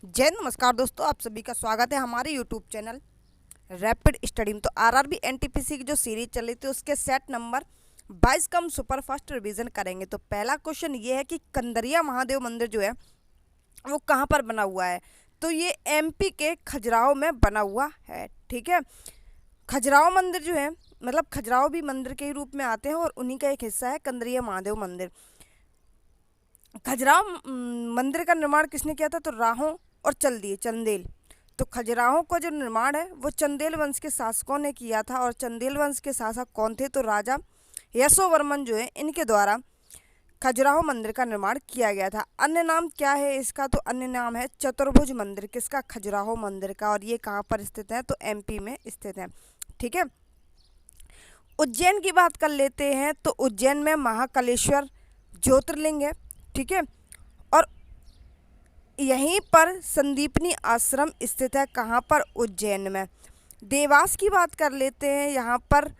जय नमस्कार दोस्तों, आप सभी का स्वागत है हमारे यूट्यूब चैनल रैपिड स्टडी में। तो आरआरबी एनटीपीसी की जो सीरीज चल रही थी उसके सेट नंबर 22 का हम सुपर फास्ट रिवीजन करेंगे। तो पहला क्वेश्चन ये है कि कंदरिया महादेव मंदिर जो है वो कहाँ पर बना हुआ है। तो ये एमपी के खजुराहो में बना हुआ है। ठीक है, खजुराहो मंदिर जो है मतलब खजुराहो भी मंदिर के ही रूप में आते हैं और उन्हीं का एक हिस्सा है कंदरिया महादेव मंदिर। खजुराहो मंदिर का निर्माण किसने किया था? तो राहो और चंदेल। तो खजुराहो का जो निर्माण है वो चंदेल वंश के शासकों ने किया था। और चंदेल वंश के शासक कौन थे? तो राजा यशोवर्मन जो है इनके द्वारा खजुराहो मंदिर का निर्माण किया गया था। अन्य नाम क्या है इसका? तो अन्य नाम है चतुर्भुज मंदिर। किसका? खजुराहो मंदिर का। और ये कहाँ पर स्थित है? तो एमपी में स्थित है। ठीक है, उज्जैन की बात कर लेते हैं। तो उज्जैन में महाकालेश्वर ज्योतिर्लिंग है। ठीक है, और यहीं पर संदीपनी आश्रम स्थित है। कहाँ पर? उज्जैन में। देवास की बात कर लेते हैं। यहाँ पर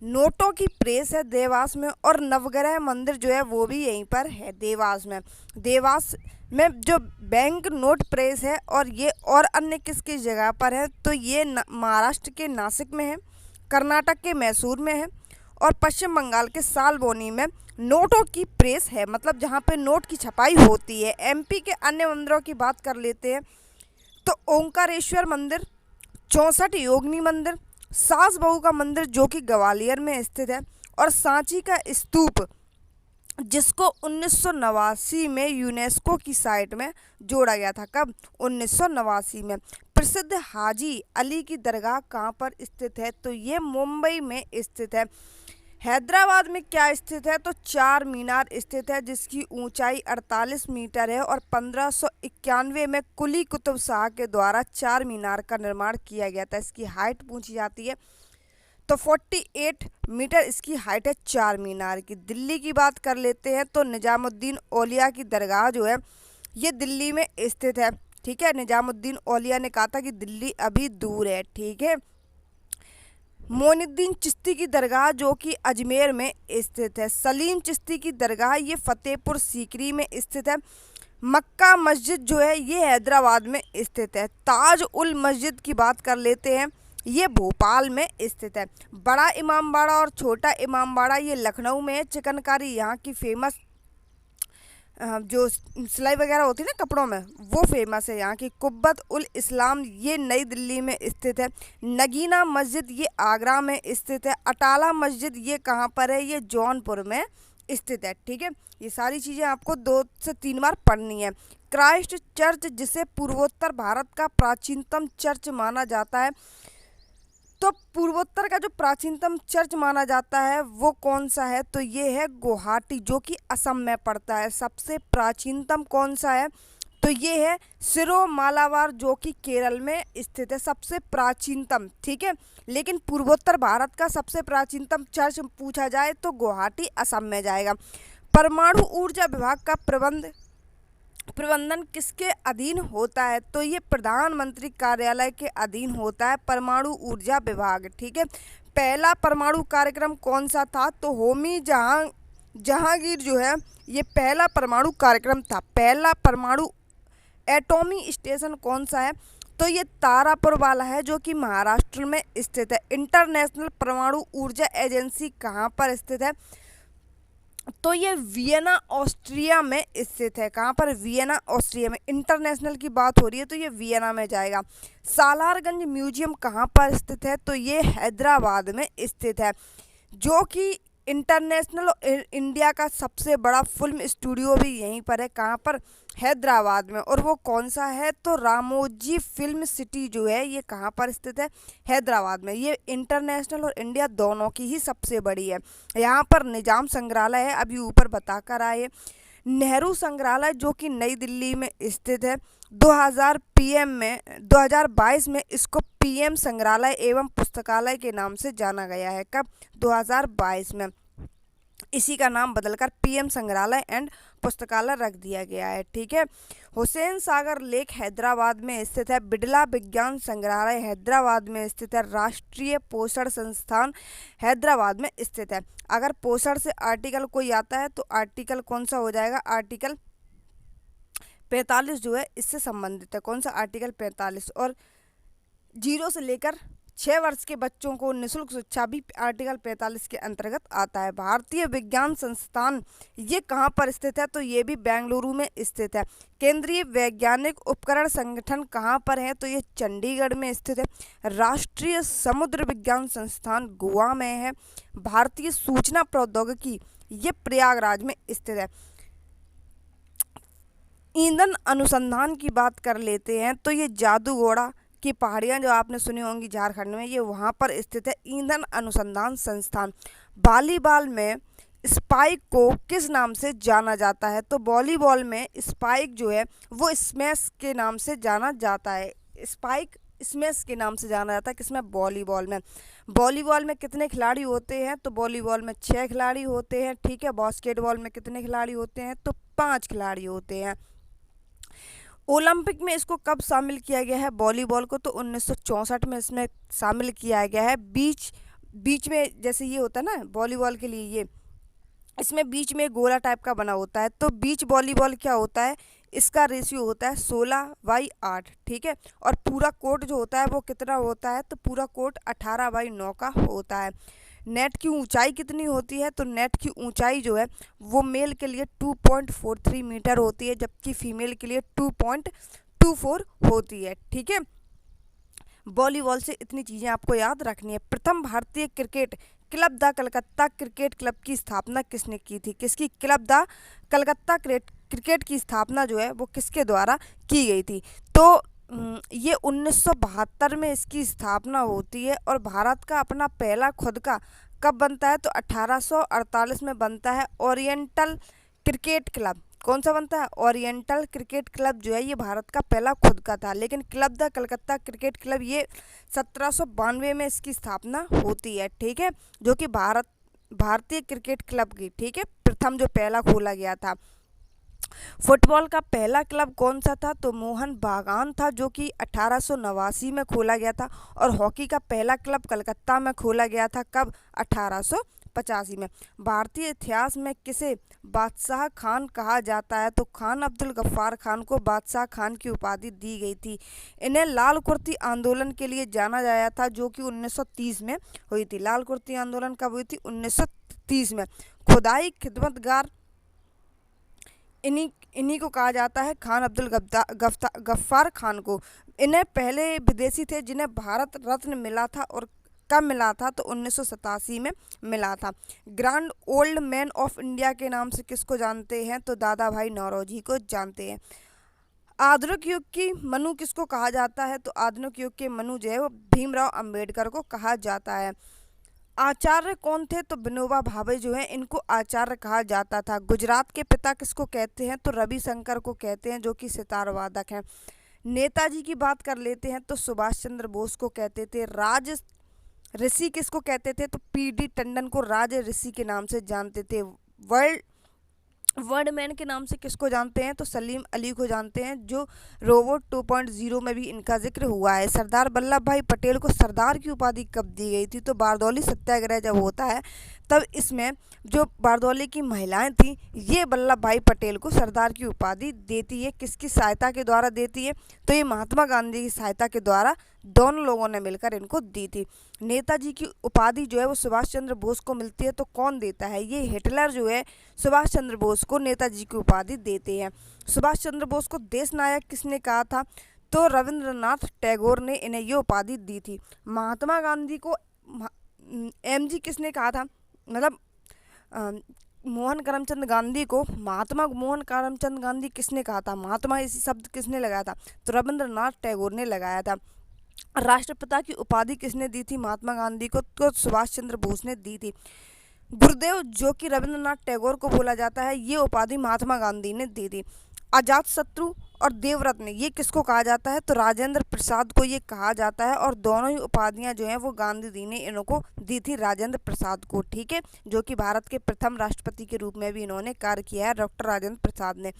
नोटों की प्रेस है देवास में। और नवग्रह मंदिर जो है वो भी यहीं पर है देवास में। देवास में जो बैंक नोट प्रेस है और ये और अन्य किसकी जगह पर है? तो ये महाराष्ट्र के नासिक में है, कर्नाटक के मैसूर में है और पश्चिम बंगाल के सालबोनी में नोटों की प्रेस है, मतलब जहाँ पे नोट की छपाई होती है। एमपी के अन्य मंदिरों की बात कर लेते हैं। तो ओंकारेश्वर मंदिर, 64 योगिनी मंदिर, सास बहू का मंदिर जो कि ग्वालियर में स्थित है, और सांची का स्तूप जिसको 1989 में यूनेस्को की साइट में जोड़ा गया था। कब? 1989 में। प्रसिद्ध हाजी अली की दरगाह कहाँ पर स्थित है? तो ये मुंबई में स्थित है। हैदराबाद में क्या स्थित है? तो चार मीनार स्थित है जिसकी ऊंचाई 48 मीटर है। और 1591 में कुली कुतुब शाह के द्वारा चार मीनार का निर्माण किया गया था। इसकी हाइट पूछी जाती है तो 48 मीटर इसकी हाइट है चार मीनार की। दिल्ली की बात कर लेते हैं। तो निजामुद्दीन औलिया की दरगाह जो है ये दिल्ली में स्थित है। ठीक है, निजामुद्दीन औलिया ने कहा था कि दिल्ली अभी दूर है। ठीक है, मोइनुद्दीन चिश्ती की दरगाह जो कि अजमेर में स्थित है। सलीम चिश्ती की दरगाह ये फतेहपुर सीकरी में स्थित है। मक्का मस्जिद जो है ये हैदराबाद में स्थित है। ताज उल मस्जिद की बात कर लेते हैं, ये भोपाल में स्थित है। बड़ा इमामबाड़ा और छोटा इमामबाड़ा ये लखनऊ में है। चिकनकारी यहाँ की फेमस जो सिलाई वगैरह होती है ना कपड़ों में, वो फेमस है यहाँ की। कुब्बत उल इस्लाम ये नई दिल्ली में स्थित है। नगीना मस्जिद ये आगरा में स्थित है। अटाला मस्जिद ये कहाँ पर है? ये जौनपुर में स्थित है। ठीक है, ये सारी चीज़ें आपको 2 से 3 बार पढ़नी है। क्राइस्ट चर्च जिसे पूर्वोत्तर भारत का प्राचीनतम चर्च माना जाता है। तो पूर्वोत्तर का जो प्राचीनतम चर्च माना जाता है वो कौन सा है? तो ये है गुवाहाटी जो कि असम में पड़ता है। सबसे प्राचीनतम कौन सा है? तो ये है सिरो मालाबार जो कि केरल में स्थित है, सबसे प्राचीनतम। ठीक है, लेकिन पूर्वोत्तर भारत का सबसे प्राचीनतम चर्च पूछा जाए तो गुवाहाटी असम में जाएगा। परमाणु ऊर्जा विभाग का प्रबंधन किसके अधीन होता है? तो ये प्रधानमंत्री कार्यालय के अधीन होता है परमाणु ऊर्जा विभाग। ठीक है, पहला परमाणु कार्यक्रम कौन सा था? तो होमी जहांगीर जो है ये पहला परमाणु कार्यक्रम था। पहला परमाणु एटॉमी स्टेशन कौन सा है? तो ये तारापुर वाला है जो कि महाराष्ट्र में स्थित है। इंटरनेशनल परमाणु ऊर्जा एजेंसी कहाँ पर स्थित है? तो ये वियना ऑस्ट्रिया में स्थित है। कहाँ पर? वियना ऑस्ट्रिया में। इंटरनेशनल की बात हो रही है तो ये वियना में जाएगा। सालारगंज म्यूजियम कहाँ पर स्थित है? तो ये हैदराबाद में स्थित है, जो कि इंटरनेशनल और इंडिया का सबसे बड़ा फिल्म स्टूडियो भी यहीं पर है। कहाँ पर? हैदराबाद में। और वो कौन सा है? तो रामोजी फिल्म सिटी जो है ये कहाँ पर स्थित है? हैदराबाद में। ये इंटरनेशनल और इंडिया दोनों की ही सबसे बड़ी है। यहाँ पर निजाम संग्रहालय है, अभी ऊपर बताकर आए। नेहरू संग्रहालय जो कि नई दिल्ली में स्थित है। 2022 में इसको पीएम संग्रहालय एवं पुस्तकालय के नाम से जाना गया है। कब? 2022 में इसी का नाम बदलकर पीएम संग्रहालय एंड पुस्तकालय रख दिया गया है। ठीक है, हुसैन सागर लेक हैदराबाद में स्थित है। बिड़ला विज्ञान संग्रहालय हैदराबाद में स्थित है। राष्ट्रीय पोषण संस्थान हैदराबाद में स्थित है। अगर पोषण से आर्टिकल कोई आता है तो आर्टिकल कौन सा हो जाएगा? आर्टिकल 45 जो है इससे संबंधित है। कौन सा? आर्टिकल 45। और 0 से लेकर 6 वर्ष के बच्चों को निःशुल्क शिक्षा भी आर्टिकल 45 के अंतर्गत आता है। भारतीय विज्ञान संस्थान ये कहाँ पर स्थित है? तो ये भी बेंगलुरु में स्थित है। केंद्रीय वैज्ञानिक उपकरण संगठन कहाँ पर है? तो ये चंडीगढ़ में स्थित है। राष्ट्रीय समुद्र विज्ञान संस्थान गोवा में है। भारतीय सूचना प्रौद्योगिकी ये प्रयागराज में स्थित है। ईंधन अनुसंधान की बात कर लेते हैं तो ये जादूगोड़ा की पहाड़ियाँ जो आपने सुनी होंगी झारखंड में, ये वहाँ पर स्थित है ईंधन अनुसंधान संस्थान। वॉलीबॉल में स्पाइक को किस नाम से जाना जाता है? तो वॉलीबॉल में स्पाइक जो है वो स्मैश के नाम से जाना जाता है। स्पाइक स्मैश के नाम से जाना जाता है। किसमें? वॉलीबॉल में। वॉलीबॉल में कितने खिलाड़ी होते हैं? तो वॉलीबॉल में 6 खिलाड़ी होते हैं। ठीक है। बास्केटबॉल में कितने खिलाड़ी होते हैं? तो 5 खिलाड़ी होते हैं। ओलंपिक में इसको कब शामिल किया गया है वॉलीबॉल को? तो 1964 में इसमें शामिल किया गया है। बीच बीच में जैसे ये होता है ना वॉलीबॉल के लिए, ये इसमें बीच में गोला टाइप का बना होता है। तो बीच वॉलीबॉल क्या होता है? इसका रेशियो होता है 16/8। ठीक है। और पूरा कोर्ट जो होता है वो कितना होता है? तो पूरा कोर्ट 18/9 का होता है। नेट की ऊंचाई कितनी होती है? तो नेट की ऊंचाई जो है वो मेल के लिए 2.43 मीटर होती है, जबकि फीमेल के लिए 2.24 होती है। ठीक है। वॉलीबॉल से इतनी चीज़ें आपको याद रखनी है। प्रथम भारतीय cricket club the Calcutta cricket club की स्थापना किसने की थी? किसकी? क्लब द कलकत्ता क्रिकेट की स्थापना जो है वो किसके द्वारा की गई थी? तो ये 1972 में इसकी स्थापना होती है। और भारत का अपना पहला खुद का कब बनता है? तो 1848 में बनता है। ओरिएंटल क्रिकेट क्लब कौन सा बनता है? ओरिएंटल क्रिकेट क्लब जो है ये भारत का पहला खुद का था। लेकिन club the Calcutta cricket club ये 1792 में इसकी स्थापना होती है। ठीक है। जो कि भारतीय क्रिकेट क्लब की, ठीक है, प्रथम जो पहला खोला गया था। फुटबॉल का पहला क्लब कौन सा था? तो मोहन बागान था, जो कि 1889 में खोला गया था। और हॉकी का पहला क्लब कलकत्ता में खोला गया था। कब? 1885 में। भारतीय इतिहास में किसे बादशाह खान कहा जाता है? तो खान अब्दुल गफ्फार खान को बादशाह खान की उपाधि दी गई थी। इन्हें लाल कुर्ती आंदोलन के लिए जाना जाया था, जो कि 1930 में हुई थी। लाल कुर्ती आंदोलन कब हुई थी? 1930 में। खुदाई खिदमतगार इन्हीं को कहा जाता है, खान अब्दुल गफ्फार खान को। इन्हें पहले विदेशी थे जिन्हें भारत रत्न मिला था। और कब मिला था? तो 1987 में मिला था। Grand old man of India के नाम से किसको जानते हैं? तो दादा भाई नौरोजी को जानते हैं। आधुनिक युग की मनु किसको कहा जाता है? तो आधुनिक युग के मनु जो है वो भीमराव अंबेडकर को कहा जाता है। आचार्य कौन थे? तो विनोबा भावे जो है इनको आचार्य कहा जाता था। गुजरात के पिता किसको कहते हैं? तो रविशंकर को कहते हैं, जो कि सितार वादक हैं। नेताजी की बात कर लेते हैं तो सुभाष चंद्र बोस को कहते थे। राज ऋषि किसको कहते थे? तो पीडी टंडन को राज ऋषि के नाम से जानते थे। वर्ड मैन के नाम से किसको जानते हैं? तो सलीम अली को जानते हैं, जो रोबोट 2.0 में भी इनका जिक्र हुआ है। सरदार वल्लभ भाई पटेल को सरदार की उपाधि कब दी गई थी? तो बारदौली सत्याग्रह जब होता है तब इसमें जो बारदौली की महिलाएं थी ये वल्लभ भाई पटेल को सरदार की उपाधि देती है। किसकी सहायता के द्वारा देती है? तो ये महात्मा गांधी की सहायता के द्वारा दोनों लोगों ने मिलकर इनको दी थी। नेताजी की उपाधि जो है वो सुभाष चंद्र बोस को मिलती है। तो कौन देता है? ये हिटलर जो है सुभाष चंद्र बोस को नेताजी की उपाधि देते हैं। सुभाष चंद्र बोस को देश नायक किसने कहा था? तो रविंद्रनाथ टैगोर ने इन्हें ये उपाधि दी थी। महात्मा गांधी को एमजी किसने कहा था? मतलब मोहन करमचंद गांधी को महात्मा मोहन करमचंद गांधी किसने कहा था? महात्मा इसी शब्द किसने लगाया था? तो रविंद्रनाथ टैगोर ने लगाया था। राष्ट्रपिता की उपाधि किसने दी थी महात्मा गांधी को? तो सुभाष चंद्र बोस ने दी थी। गुरुदेव, जो कि रविंद्रनाथ टैगोर को बोला जाता है, ये उपाधि महात्मा गांधी ने दी थी। अजात शत्रु और देवरत्न ये किसको कहा जाता है? तो राजेंद्र प्रसाद को ये कहा जाता है। और दोनों ही उपाधियां जो हैं वो गांधी जी ने इनको दी थी राजेंद्र प्रसाद को। ठीक है। जो कि भारत के प्रथम राष्ट्रपति के रूप में भी इन्होंने कार्य किया है, डॉक्टर राजेंद्र प्रसाद ने।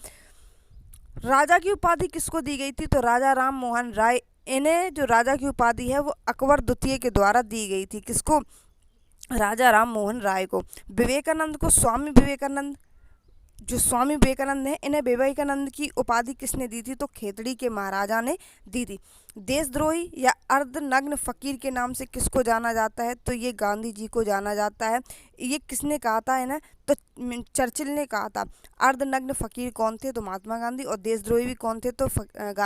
राजा की उपाधि किसको दी गई थी? तो राजा राम मोहन राय। इन्हें जो राजा की उपाधि है वो अकबर द्वितीय के द्वारा दी गई थी। किसको? राजा राम मोहन राय को। विवेकानंद को स्वामी विवेकानंद जो स्वामी विवेकानंद हैं, इन्हें विवेकानंद की उपाधि किसने दी थी? तो खेतड़ी के महाराजा ने दी थी। देशद्रोही या अर्धनग्न फकीर के नाम से किसको जाना जाता है? तो ये गांधी जी को जाना जाता है। ये किसने कहा था इन्हें? तो चर्चिल ने कहा था। अर्धनग्न फकीर कौन थे? तो महात्मा गांधी। और देशद्रोही भी कौन थे? तो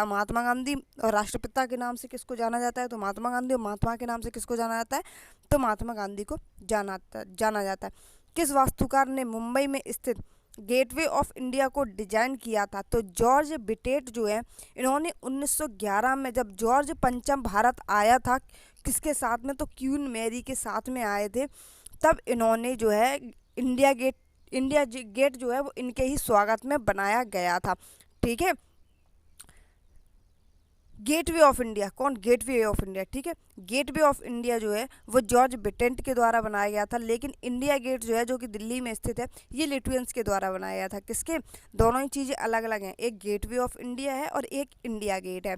महात्मा गांधी। और राष्ट्रपिता के नाम से किसको जाना जाता है? तो महात्मा गांधी। और महात्मा के नाम से किसको जाना जाता है? तो महात्मा गांधी को जाना जाता है। किस वास्तुकार ने मुंबई में स्थित गेटवे ऑफ इंडिया को डिजाइन किया था? तो जॉर्ज बिटेट जो है, इन्होंने 1911 में जब जॉर्ज पंचम भारत आया था, किसके साथ में? तो क्वीन मैरी के साथ में आए थे। तब इन्होंने जो है इंडिया गेट जो है वो इनके ही स्वागत में बनाया गया था। ठीक है। गेटवे ऑफ इंडिया, कौन? Gateway of India. ठीक है। गेटवे ऑफ इंडिया जो है वो जॉर्ज बिटेंट के द्वारा बनाया गया था, लेकिन इंडिया गेट जो है, जो कि दिल्ली में स्थित है, ये लिथुअन्स के द्वारा बनाया गया था। किसके? दोनों ही चीज़ें अलग अलग हैं। एक गेटवे ऑफ इंडिया है और एक इंडिया गेट है।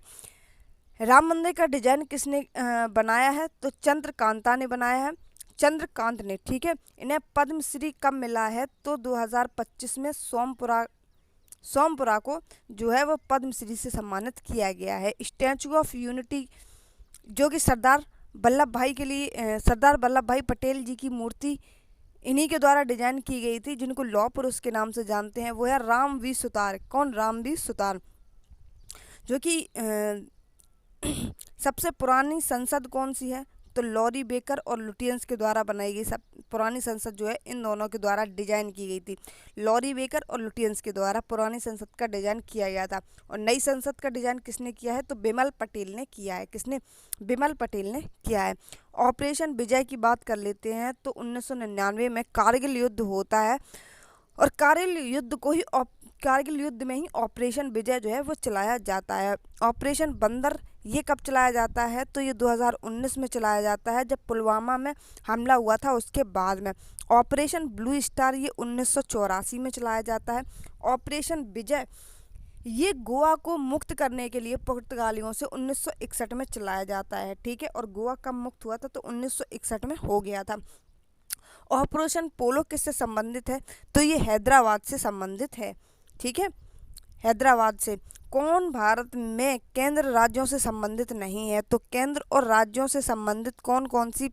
राम मंदिर का डिजाइन किसने बनाया है? तो चंद्रकांता ने बनाया है। चंद्रकांत ने। ठीक है। इन्हें पद्मश्री कब मिला है? तो 2025 में सोमपुरा को जो है वो पद्मश्री से सम्मानित किया गया है। स्टैचू ऑफ यूनिटी जो कि सरदार वल्लभ भाई पटेल जी की मूर्ति इन्हीं के द्वारा डिजाइन की गई थी, जिनको लौह पुरुष के नाम से जानते हैं। वो है रामवीर सुतार। कौन? रामवीर सुतार। जो कि सबसे पुरानी संसद कौन सी है? तो लॉरी बेकर और लुटियंस के द्वारा बनाई गई सब पुरानी संसद जो है इन दोनों के द्वारा डिजाइन की गई थी। लॉरी बेकर और लुटियंस के द्वारा पुरानी संसद का डिजाइन किया गया था। और नई संसद का डिजाइन किसने किया है? तो बिमल पटेल ने किया है। किसने? बिमल पटेल ने किया है। ऑपरेशन विजय की बात कर लेते हैं। तो 1999 में कारगिल युद्ध होता है, और कारगिल युद्ध में ही ऑपरेशन विजय जो है वो चलाया जाता है। ऑपरेशन बंदर ये कब चलाया जाता है? तो ये 2019 में चलाया जाता है, जब पुलवामा में हमला हुआ था उसके बाद में। ऑपरेशन ब्लू स्टार ये 1984 में चलाया जाता है। ऑपरेशन विजय ये गोवा को मुक्त करने के लिए पुर्तगालियों से 1961 में चलाया जाता है। ठीक है। और गोवा कब मुक्त हुआ था? तो 1961 में हो गया था। ऑपरेशन पोलो किससे संबंधित है? तो ये हैदराबाद से संबंधित है। ठीक है। हैदराबाद से। कौन भारत में केंद्र राज्यों से संबंधित नहीं है? तो केंद्र और राज्यों से संबंधित कौन कौन सी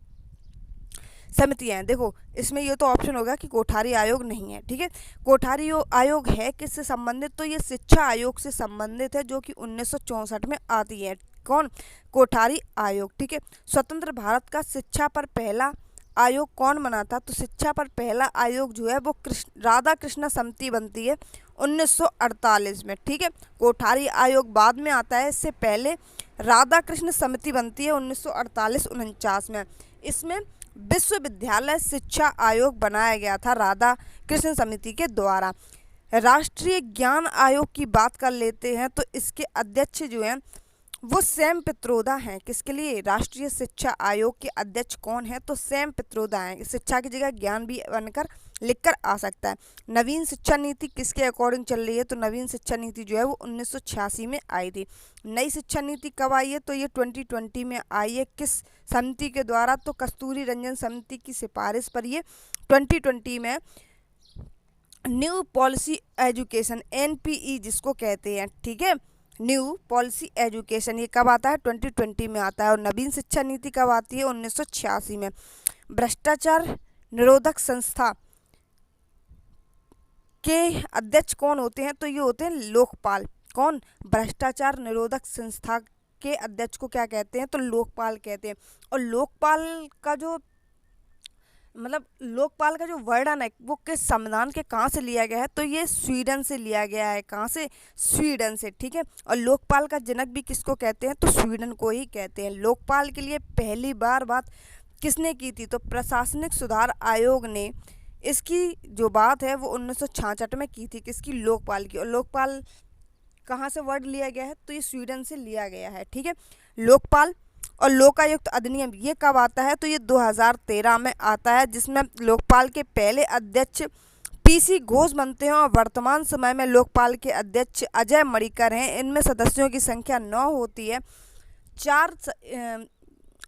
समितियां हैं? देखो, इसमें ये तो ऑप्शन होगा कि कोठारी आयोग नहीं है। ठीक है। कोठारी आयोग है किससे संबंधित? तो ये शिक्षा आयोग से संबंधित है, जो कि 1964 में आती है। कौन? कोठारी आयोग। ठीक है। स्वतंत्र भारत का शिक्षा पर पहला आयोग कौन बना था? तो शिक्षा पर पहला आयोग जो है वो राधा कृष्ण समिति बनती है 1948 में। ठीक है। कोठारी आयोग बाद में आता है, इससे पहले राधा कृष्ण समिति बनती है 1948-49 में। इसमें विश्वविद्यालय शिक्षा आयोग बनाया गया था राधा कृष्ण समिति के द्वारा। राष्ट्रीय ज्ञान आयोग की बात कर लेते हैं, तो इसके अध्यक्ष जो हैं वो सैम पित्रोदा हैं। किसके लिए? राष्ट्रीय शिक्षा आयोग के अध्यक्ष कौन है? तो सैम पित्रोदा हैं। शिक्षा की जगह ज्ञान भी बनकर लिखकर आ सकता है। नवीन शिक्षा नीति किसके अकॉर्डिंग चल रही है? तो नवीन शिक्षा नीति जो है वो 1986 में आई थी। नई शिक्षा नीति कब आई है? तो ये 2020 में आई है। किस समिति के द्वारा? तो कस्तूरी रंजन समिति की सिफारिश पर ये 2020 में न्यू पॉलिसी एजुकेशन NPE जिसको कहते हैं। ठीक है। न्यू पॉलिसी एजुकेशन ये कब आता है? 2020 में आता है। और नवीन शिक्षा नीति कब आती है? 1986 में। भ्रष्टाचार निरोधक संस्था के अध्यक्ष कौन होते हैं? तो ये होते हैं लोकपाल। कौन? भ्रष्टाचार निरोधक संस्था के अध्यक्ष को क्या कहते हैं? तो लोकपाल कहते हैं। और लोकपाल का जो वर्णन है वो किस संविधान के कहाँ से लिया गया है? तो ये स्वीडन से लिया गया है। कहाँ से? स्वीडन से। ठीक है। और लोकपाल का जनक भी किसको कहते हैं? तो स्वीडन को ही कहते हैं। लोकपाल के लिए पहली बार बात किसने की थी? तो प्रशासनिक सुधार आयोग ने इसकी जो बात है वो 1966 में की थी। किसकी? लोकपाल की। और लोकपाल कहाँ से वर्ड लिया गया है? तो ये स्वीडन से लिया गया है। ठीक है। लोकपाल और लोकायुक्त अधिनियम ये कब आता है? तो ये 2013 में आता है, जिसमें लोकपाल के पहले अध्यक्ष PC घोष बनते हैं। और वर्तमान समय में लोकपाल के अध्यक्ष अजय मणिकर हैं। इनमें सदस्यों की संख्या 9 होती है।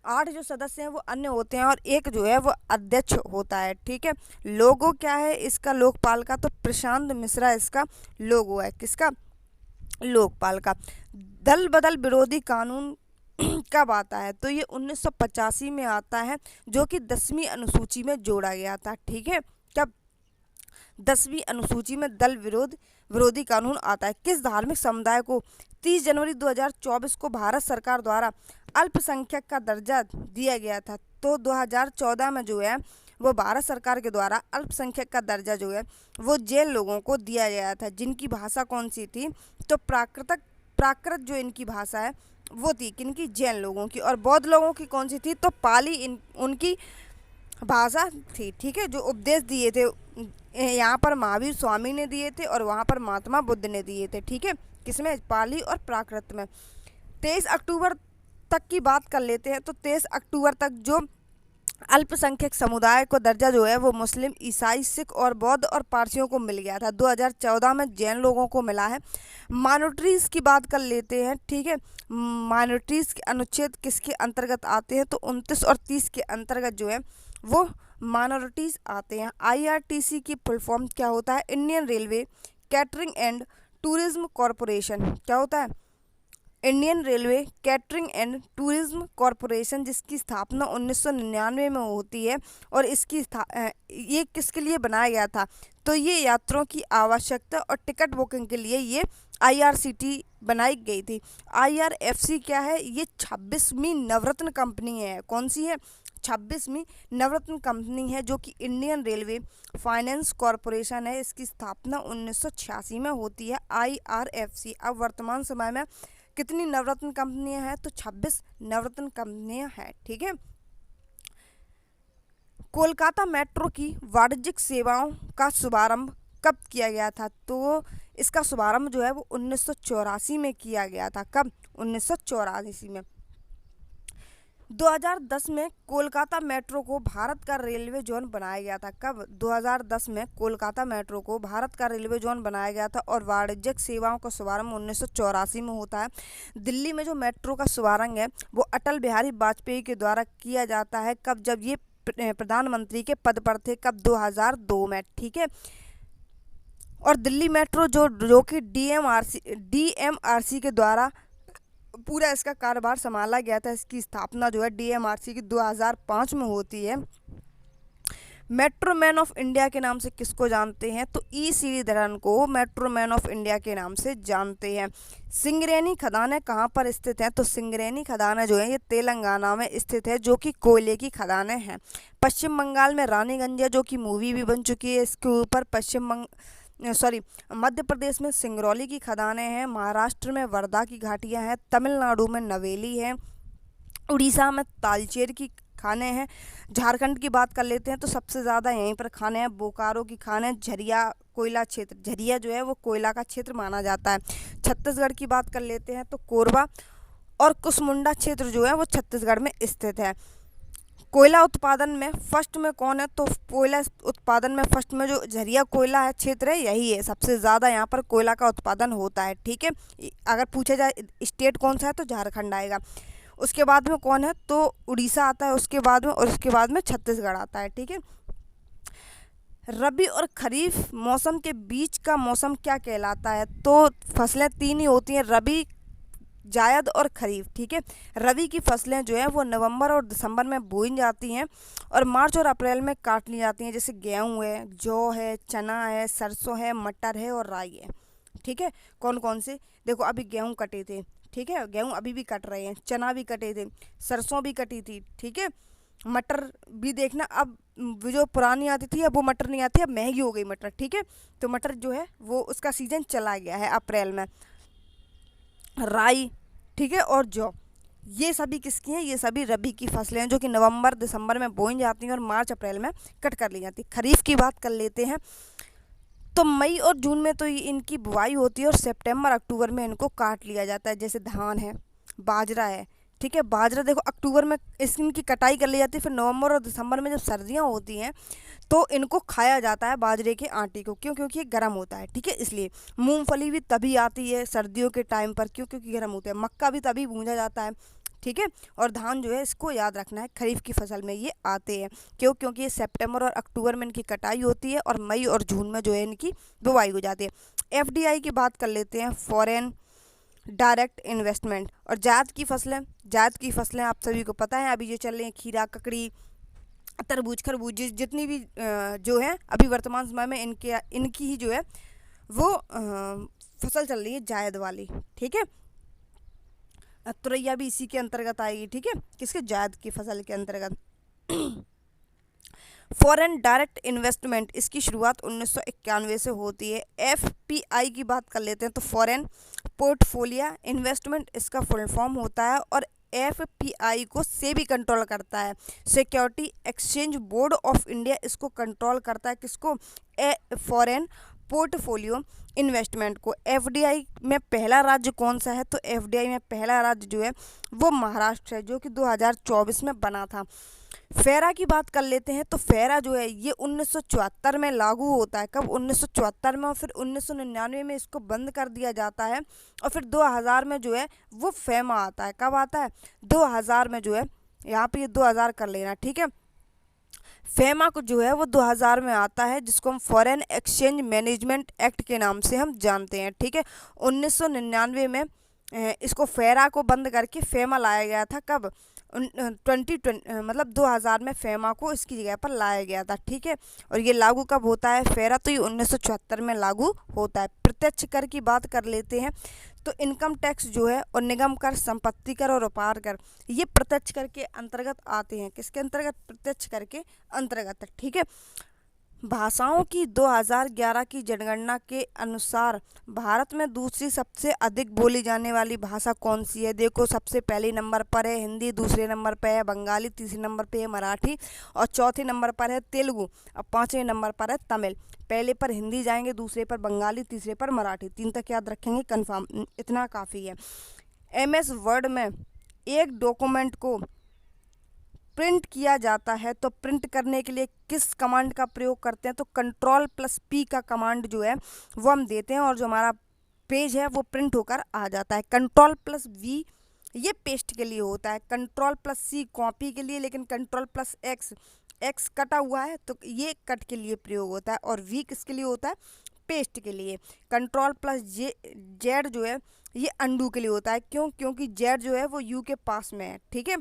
8 जो सदस्य हैं वो अन्य होते हैं और एक जो है वो अध्यक्ष होता है। ठीक है, लोगो क्या है इसका लोकपाल का, तो प्रशांत मिश्रा इसका लोगो है, किसका, लोकपाल का। दल बदल विरोधी कानून कब आता है, तो ये 1985 में आता है, जो कि 10वीं अनुसूची में जोड़ा गया था। ठीक है, कब, 10वीं अनुसूची में दल विरोधी कानून आता है। किस धार्मिक समुदाय को 30 जनवरी 2024 को भारत सरकार द्वारा अल्पसंख्यक का दर्जा दिया गया था, तो 2014 में जो है वो भारत सरकार के द्वारा अल्पसंख्यक का दर्जा जो है वो जैन लोगों को दिया गया था, जिनकी भाषा कौन सी थी, तो प्राकृत जो इनकी भाषा है वो थी किनकी, जैन लोगों की। और बौद्ध लोगों की कौन सी थी, तो पाली उनकी भाषा थी। ठीक है, जो उपदेश दिए थे यहाँ पर महावीर स्वामी ने दिए थे और वहाँ पर महात्मा बुद्ध ने दिए थे। ठीक है, किसमें, पाली और प्राकृत में। 23 अक्टूबर तक की बात कर लेते हैं, तो 23 अक्टूबर तक जो अल्पसंख्यक समुदाय को दर्जा जो है वो मुस्लिम, ईसाई, सिख और बौद्ध और पारसियों को मिल गया था। 2014 में जैन लोगों को मिला है। माइनॉरिटीज़ की बात कर लेते हैं। ठीक है, माइनॉरिटीज़ के अनुच्छेद किसके अंतर्गत आते हैं, तो 29 और 30 के अंतर्गत जो है वो माइनॉरिटीज़ आते हैं। IRTC की फुल फॉर्म क्या होता है, Indian railway catering and tourism corporation. क्या होता है, Indian railway catering and tourism corporation, जिसकी स्थापना 1999 में होती है। और ये किसके लिए बनाया गया था, तो ये यात्रियों की आवश्यकता और टिकट बुकिंग के लिए ये IRCT बनाई गई थी। IRFC क्या है, ये 26वीं नवरत्न कंपनी है। कौन सी है, 26वीं नवरत्न कंपनी है, जो कि इंडियन रेलवे फाइनेंस कॉरपोरेशन है। इसकी स्थापना 1986 में होती है, IRFC। अब वर्तमान समय में कितनी नवरत्न कंपनियां हैं, तो 26 नवरत्न कंपनियां हैं। ठीक है, कोलकाता मेट्रो की वाणिज्यिक सेवाओं का शुभारंभ कब किया गया था, तो इसका शुभारंभ जो है वो 1984 में किया गया था। कब, 1984 में। 2010 में कोलकाता मेट्रो को भारत का रेलवे जोन बनाया गया था। कब, 2010 में कोलकाता मेट्रो को भारत का रेलवे जोन बनाया गया था और वाणिज्यिक सेवाओं का शुभारंभ 1984 में होता है। दिल्ली में जो मेट्रो का शुभारंभ है वो अटल बिहारी वाजपेयी के द्वारा किया जाता है। कब, जब ये प्रधानमंत्री के पद पर थे। कब, 2002 में। ठीक है, और दिल्ली मेट्रो जो कि DMRC के द्वारा पूरा इसका कारोबार संभाला गया था। इसकी स्थापना जो है DMRC की 2005 में होती है। मेट्रो मैन ऑफ इंडिया के नाम से किसको जानते हैं, तो E श्रीधरन को मेट्रो मैन ऑफ इंडिया के नाम से जानते हैं। सिंगरेनी खदानें कहाँ पर स्थित हैं, तो सिंगरेनी खदानें जो है ये तेलंगाना में स्थित है, जो कि कोयले की खदानें हैं। पश्चिम बंगाल में रानीगंज, जो कि मूवी भी बन चुकी है इसके ऊपर। मध्य प्रदेश में सिंगरौली की खदानें हैं। महाराष्ट्र में वर्धा की घाटियां हैं। तमिलनाडु में नवेली है। उड़ीसा में तालचेर की खाने हैं। झारखंड की बात कर लेते हैं, तो सबसे ज़्यादा यहीं पर खाने हैं। बोकारो की खाने, झरिया कोयला क्षेत्र, झरिया जो है वो कोयला का क्षेत्र माना जाता है। छत्तीसगढ़ की बात कर लेते हैं, तो कोरबा और कुसमुंडा क्षेत्र जो है वो छत्तीसगढ़ में स्थित है। कोयला उत्पादन में फर्स्ट में कौन है, तो कोयला उत्पादन में फर्स्ट में जो झरिया कोयला है क्षेत्र है यही है। सबसे ज़्यादा यहाँ पर कोयला का उत्पादन होता है। ठीक है, अगर पूछा जाए स्टेट कौन सा है, तो झारखंड आएगा। उसके बाद में कौन है, तो उड़ीसा आता है उसके बाद में, और उसके बाद में छत्तीसगढ़ आता है। ठीक है, रबी और खरीफ मौसम के बीच का मौसम क्या कहलाता है, तो फसलें 3 ही होती हैं, रबी, जायद और खरीफ। ठीक है, रबी की फसलें जो है वो नवंबर और दिसंबर में बोई जाती हैं और मार्च और अप्रैल में काट ली जाती हैं। जैसे गेहूँ है, जौ है, चना है, सरसों है, मटर है और राई है। ठीक है, कौन कौन से, देखो अभी गेहूँ कटे थे। ठीक है, गेहूँ अभी भी कट रहे हैं, चना भी कटे थे, सरसों भी कटी थी। ठीक है, मटर भी देखना, अब जो पुरानी आती थी अब वो मटर नहीं आती, अब महंगी हो गई मटर। ठीक है, तो मटर जो है वो उसका सीजन चला गया है अप्रैल में। राई, ठीक है, और जौ, ये सभी किसकी हैं, ये सभी रबी की फसलें हैं, जो कि नवंबर दिसंबर में बोई जाती हैं और मार्च अप्रैल में कट कर ली जाती है। खरीफ की बात कर लेते हैं, तो मई और जून में तो इनकी बुआई होती है और सितंबर अक्टूबर में इनको काट लिया जाता है। जैसे धान है, बाजरा है। ठीक है, बाजरा देखो अक्टूबर में इनकी कटाई कर ली जाती है, फिर नवंबर और दिसंबर में जब सर्दियाँ होती हैं तो इनको खाया जाता है बाजरे के आटे को। क्यों, क्योंकि ये गर्म होता है। ठीक है, इसलिए मूंगफली भी तभी आती है सर्दियों के टाइम पर, क्यों, क्योंकि गर्म होते हैं। मक्का भी तभी भूंजा जाता है ठीक है। और धान जो है इसको याद रखना है, खरीफ की फसल में ये आते हैं। क्यों? क्योंकि ये सितंबर और अक्टूबर में इनकी कटाई होती है और मई और जून में जो है इनकी बुवाई हो जाती है। एफडीआई की बात कर लेते हैं, फॉरेन डायरेक्ट इन्वेस्टमेंट। और जायद की फसलें आप सभी को पता है, अभी जो चल रही हैं खीरा, ककड़ी, तरबूज, खरबूज, जितनी भी जो है अभी वर्तमान समय में इनकी ही जो है वो फसल चल रही है जायद वाली, ठीक है। तुरैया भी इसी के अंतर्गत आएगी, ठीक है, किसके? जायद की फसल के अंतर्गत। फॉरेन डायरेक्ट इन्वेस्टमेंट, इसकी शुरुआत 1991 से होती है। एफपीआई की बात कर लेते हैं, तो फॉरेन पोर्टफोलियो इन्वेस्टमेंट इसका फुल फॉर्म होता है। और एफपीआई को सेबी कंट्रोल करता है, security exchange board of India इसको कंट्रोल करता है। किसको? फॉरेन पोर्टफोलियो इन्वेस्टमेंट को। एफडीआई में पहला राज्य कौन सा है? तो एफडीआई में पहला राज्य जो है वो महाराष्ट्र है, जो कि 2024 में बना था। फेरा की बात कर लेते हैं, तो फेरा जो है ये 1974 में लागू होता है। कब? 1974 में। और फिर 1999 में इसको बंद कर दिया जाता है। और फिर 2000 में जो है वो फेमा आता है। कब आता है? 2000 में जो है, यहाँ पे ये 2000 कर लेना, ठीक है। फेमा को जो है वो 2000 में आता है, जिसको हम फॉरेन एक्सचेंज मैनेजमेंट एक्ट के नाम से हम जानते हैं, ठीक है। 1999 में इसको फेरा को बंद करके फेमा लाया गया था। कब? 2000 में फेमा को इसकी जगह पर लाया गया था, ठीक है। और ये लागू कब होता है फेरा? तो ये 1974 में लागू होता है। प्रत्यक्ष कर की बात कर लेते हैं, तो इनकम टैक्स जो है और निगम कर, संपत्ति कर और व्यापार कर, ये प्रत्यक्ष कर के अंतर्गत आते हैं। किसके अंतर्गत? प्रत्यक्ष कर के अंतर्गत, ठीक है। भाषाओं की 2011 की जनगणना के अनुसार भारत में दूसरी सबसे अधिक बोली जाने वाली भाषा कौन सी है? देखो, सबसे पहले नंबर पर है हिंदी, दूसरे नंबर पर है बंगाली, तीसरे नंबर पर है मराठी और चौथे नंबर पर है तेलुगु और पाँचवें नंबर पर है तमिल। पहले पर हिंदी जाएंगे, दूसरे पर बंगाली, तीसरे पर मराठी, 3 तक याद रखेंगे, कन्फर्म, इतना काफ़ी है। MS वर्ड में एक डॉक्यूमेंट को प्रिंट किया जाता है, तो प्रिंट करने के लिए किस कमांड का प्रयोग करते हैं? तो Ctrl+P का कमांड जो है वो हम देते हैं और जो हमारा पेज है वो प्रिंट होकर आ जाता है। Ctrl+V ये पेस्ट के लिए होता है, Ctrl+C कॉपी के लिए, लेकिन Ctrl+X कटा हुआ है तो ये कट के लिए प्रयोग होता है। और V किसके लिए होता है? पेस्ट के लिए। Ctrl+Z जो है ये अंडू के लिए होता है। क्यों? क्योंकि Z जो है वो U के पास में है, ठीक है।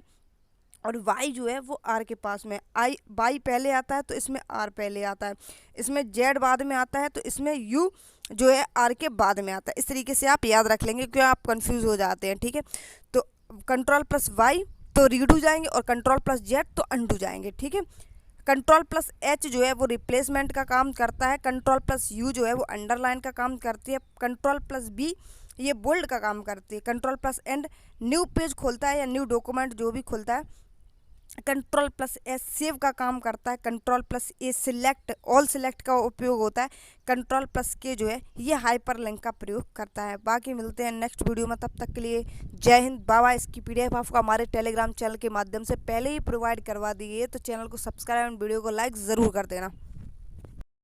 और y जो है वो r के पास में। y पहले आता है तो इसमें r पहले आता है, इसमें z बाद में आता है तो इसमें u जो है r के बाद में आता है। इस तरीके से आप याद रख लेंगे, क्यों आप कंफ्यूज हो जाते हैं, ठीक है। तो Ctrl+Y तो रीडू जाएंगे और Ctrl+Z तो अंडू जाएंगे, ठीक है। Ctrl+H जो है वो रिप्लेसमेंट का काम करता है। Ctrl+U जो है वो अंडरलाइन का काम करती है। Ctrl+B ये बोल्ड का काम करती है। Ctrl+N न्यू पेज खोलता है या न्यू डॉक्यूमेंट जो भी खोलता है। Ctrl+S सेव का काम करता है। Ctrl+A सिलेक्ट, ऑल सिलेक्ट का उपयोग होता है। Ctrl+K जो है ये हाइपर लिंक का प्रयोग करता है। बाकी मिलते हैं नेक्स्ट वीडियो में, तब तक के लिए जय हिंद, बाय बाय। इसकी PDF आपको हमारे टेलीग्राम चैनल के माध्यम से पहले ही प्रोवाइड करवा दी गई है, तो चैनल को सब्सक्राइब और वीडियो को लाइक ज़रूर कर देना।